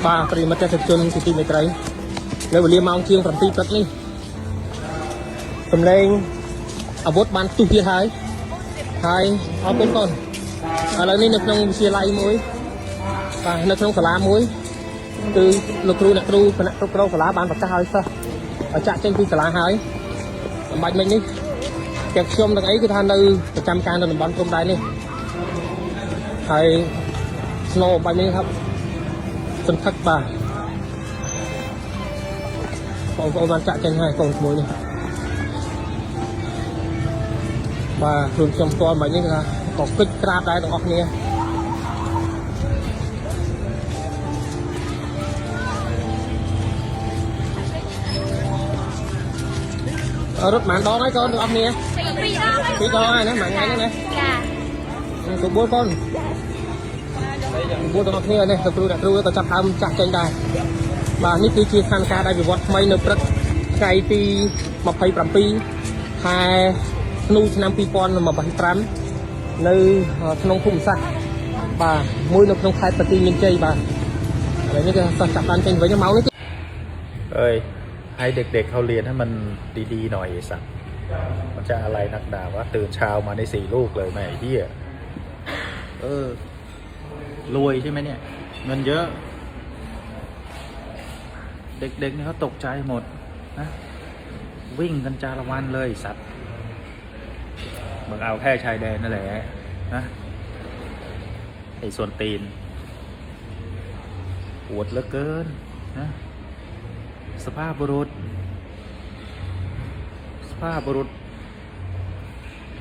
ปลาปริมาณจะจนสิบเมตรแล้วเรียมองเชียงสัมปีปักนี่ตำแหน่งอาวุธบานตุกีไทยเอาเป็นก่อนอะไรนี่ในขนมเชียร์ไลมวยในขนมสลามวยคือลูกครูนักครูคณะครูสลาบานปากกาเลยซะจะเช่นที่สลาหายใบไม้นี่แจกชมตรงนี้คือทานเลยประจำการตอนบอลกลมได้นี่ไทยสโนว์ใบนี้ครับเป็นพักบ่าเอาบานจะเช่นให้กองมวยนี่บ่ารวมชมตัวใบนี้ครับก็กึศกราบได้ตรงออกนี้รถหมานđón ấy con được không nè? Phi đón này, nó mặn ngay này. Tụi bố con. Bố tụi kia này, tụi tụi chặt ham chặt trên đài. Và ní cứ chia khăn ca đây vì vật mấy nợ rất cây ti mà phải làm pi hai nuôi năm pi con mà phải trắm nơi nông khung sạch và môi nông nông khai ti nhân chơi bà đấy như cái chặt bàn trên với cái máu đấy. Ơiให้เด็กๆเขาเรียนให้มันดีๆหน่อยสักมันจะอะไรนักด่าว่าตื่นเช้ามาใน4 ลูกเลยแม่เหี้ยรวยใช่ไหมเนี่ยเงินเยอะเด็กๆนี่เขาตกใจหมดนะวิ่งกันจาละวันเลยสัตว์มึงเอาแค่ชายแดนนั่นแหละนะไอ้ส่วนตีนปวดเหลือเกินนะสภาพบุรุษ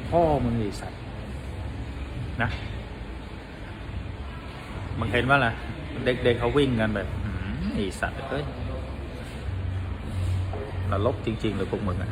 พ่อมึงไอ้สัตว์นะมึงเห็นว่าล่ะเด็กๆเขาวิ่งกันแบบไอ้สัตว์เอ้ยนรกจริงๆเลยพวกมึงอ่ะ